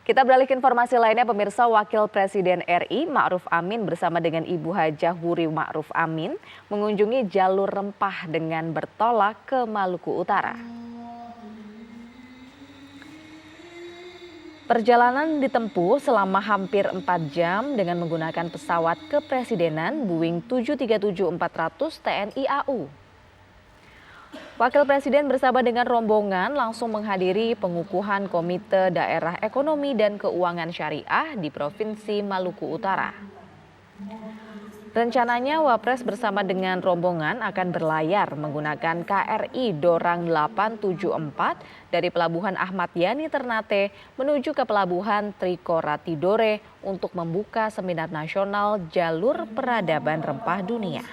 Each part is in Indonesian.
Kita beralih ke informasi lainnya, pemirsa. Wakil Presiden RI Ma'ruf Amin bersama dengan Ibu Hajah Wuri Ma'ruf Amin mengunjungi jalur rempah dengan bertolak ke Maluku Utara. Perjalanan ditempuh selama hampir 4 jam dengan menggunakan pesawat kepresidenan Boeing 737-400 TNI AU. Wakil Presiden bersama dengan rombongan langsung menghadiri pengukuhan Komite Daerah Ekonomi dan Keuangan Syariah di Provinsi Maluku Utara. Rencananya Wapres bersama dengan rombongan akan berlayar menggunakan KRI Dorang 874 dari Pelabuhan Ahmad Yani Ternate menuju ke Pelabuhan Trikora Tidore untuk membuka seminar nasional Jalur Peradaban Rempah Dunia.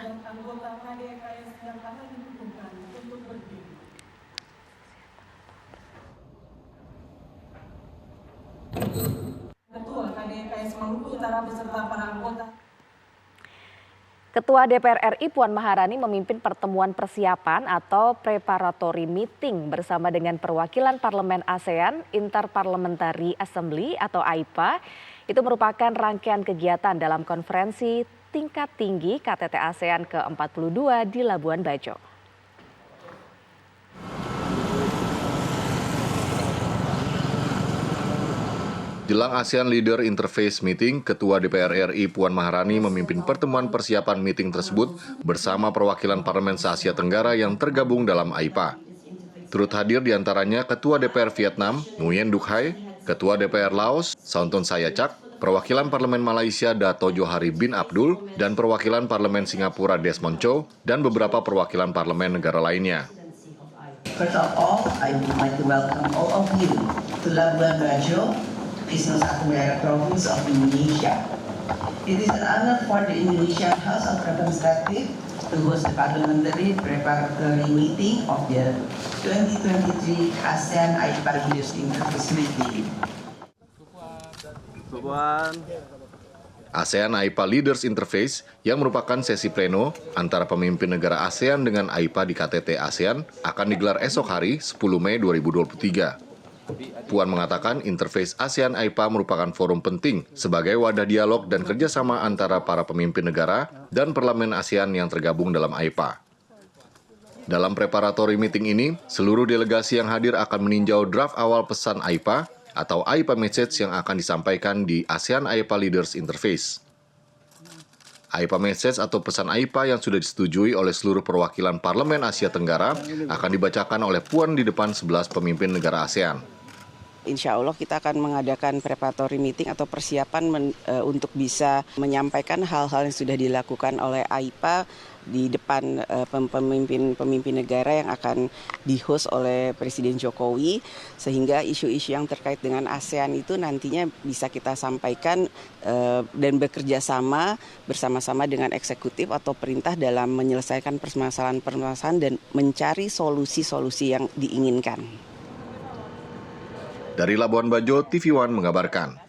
Ketua DPR RI Puan Maharani memimpin pertemuan persiapan atau preparatory meeting bersama dengan perwakilan Parlemen ASEAN Interparliamentary Assembly atau AIPA. Itu merupakan rangkaian kegiatan dalam konferensi tingkat tinggi KTT ASEAN ke-42 di Labuan Bajo. Jelang ASEAN Leader Interface Meeting, Ketua DPR RI Puan Maharani memimpin pertemuan persiapan meeting tersebut bersama perwakilan Parlemen se-Asia Tenggara yang tergabung dalam AIPA. Turut hadir diantaranya Ketua DPR Vietnam, Nguyen Duc Hai, Ketua DPR Laos, Saunton Sayachak, perwakilan Parlemen Malaysia Dato' Johari bin Abdul, dan perwakilan Parlemen Singapura Desmond Chow, dan beberapa perwakilan parlemen negara lainnya. First of all, I would like to welcome all of you to Labuan Bajo, Nusa Tenggara Province of Indonesia. It is an honor for the Indonesian House of Representatives to host the parliamentary preparatory meeting of the 2023 ASEAN AIPA Leaders Interface Meeting. ASEAN AIPA Leaders Interface yang merupakan sesi pleno antara pemimpin negara ASEAN dengan AIPA di KTT ASEAN akan digelar esok hari 10 Mei 2023. Puan mengatakan interface ASEAN AIPA merupakan forum penting sebagai wadah dialog dan kerjasama antara para pemimpin negara dan parlemen ASEAN yang tergabung dalam AIPA. Dalam preparatory meeting ini, seluruh delegasi yang hadir akan meninjau draft awal pesan AIPA atau AIPA Message yang akan disampaikan di ASEAN AIPA Leaders Interface. AIPA Message atau pesan AIPA yang sudah disetujui oleh seluruh perwakilan Parlemen Asia Tenggara akan dibacakan oleh Puan di depan 11 pemimpin negara ASEAN. Insya Allah kita akan mengadakan preparatory meeting atau persiapan untuk bisa menyampaikan hal-hal yang sudah dilakukan oleh AIPA di depan pemimpin negara yang akan di-host oleh Presiden Jokowi, sehingga isu-isu yang terkait dengan ASEAN itu nantinya bisa kita sampaikan dan bekerja sama bersama-sama dengan eksekutif atau perintah dalam menyelesaikan permasalahan-permasalahan dan mencari solusi-solusi yang diinginkan. Dari Labuan Bajo, TV One mengabarkan.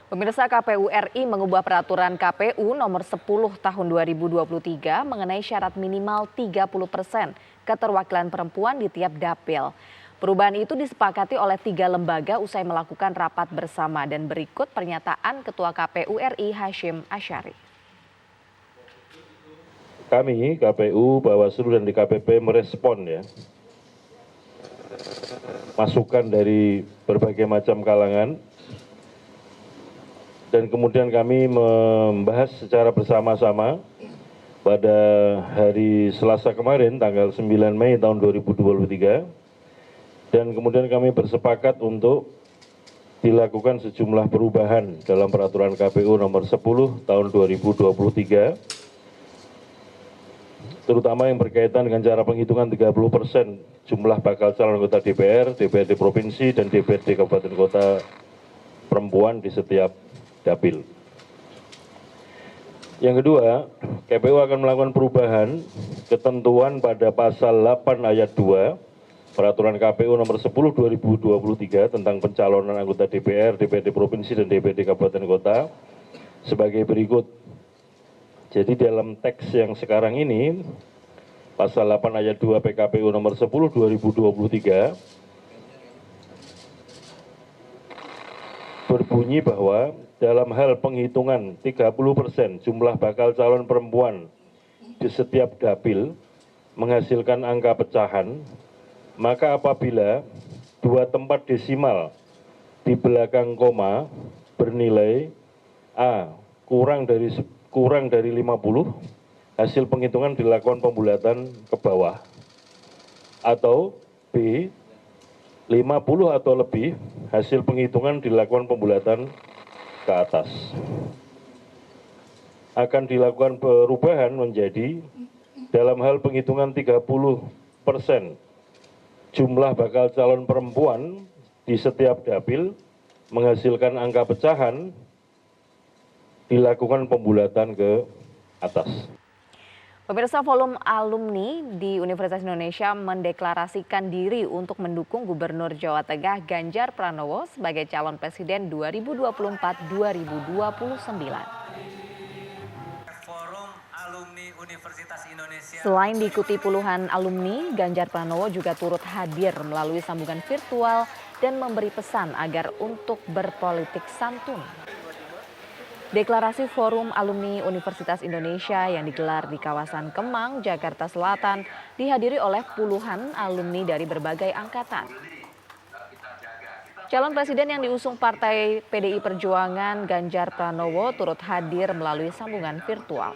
Pemirsa, KPU RI mengubah peraturan KPU nomor 10 tahun 2023 mengenai syarat minimal 30% keterwakilan perempuan di tiap dapil. Perubahan itu disepakati oleh 3 lembaga usai melakukan rapat bersama, dan berikut pernyataan Ketua KPU RI Hashim Asyari. Kami, KPU, Bawaslu, dan DKPP merespon masukan dari berbagai macam kalangan, dan kemudian kami membahas secara bersama-sama pada hari Selasa kemarin, tanggal 9 Mei tahun 2023, dan kemudian kami bersepakat untuk dilakukan sejumlah perubahan dalam peraturan KPU nomor 10 tahun 2023, terutama yang berkaitan dengan cara penghitungan 30% jumlah bakal calon anggota DPR, DPRD Provinsi, dan DPRD Kabupaten Kota perempuan di setiap dapil. Yang kedua, KPU akan melakukan perubahan ketentuan pada pasal 8 ayat 2 Peraturan KPU nomor 10 2023 tentang pencalonan anggota DPR, DPRD Provinsi, dan DPRD Kabupaten Kota sebagai berikut. Jadi dalam teks yang sekarang ini, Pasal 8 ayat 2 PKPU nomor 10 2023 berbunyi bahwa dalam hal penghitungan 30% jumlah bakal calon perempuan di setiap dapil menghasilkan angka pecahan, maka apabila dua tempat desimal di belakang koma bernilai A kurang dari 50, hasil penghitungan dilakukan pembulatan ke bawah, atau B 50 atau lebih, hasil penghitungan dilakukan pembulatan ke atas. Akan dilakukan perubahan menjadi dalam hal penghitungan 30% jumlah bakal calon perempuan di setiap dapil menghasilkan angka pecahan, dilakukan pembulatan ke atas. Pemirsa, Forum Alumni di Universitas Indonesia mendeklarasikan diri untuk mendukung Gubernur Jawa Tengah Ganjar Pranowo sebagai calon presiden 2024-2029. Selain diikuti puluhan alumni, Ganjar Pranowo juga turut hadir melalui sambungan virtual dan memberi pesan agar untuk berpolitik santun. Deklarasi Forum Alumni Universitas Indonesia yang digelar di kawasan Kemang, Jakarta Selatan dihadiri oleh puluhan alumni dari berbagai angkatan. Calon presiden yang diusung Partai PDI Perjuangan Ganjar Pranowo turut hadir melalui sambungan virtual.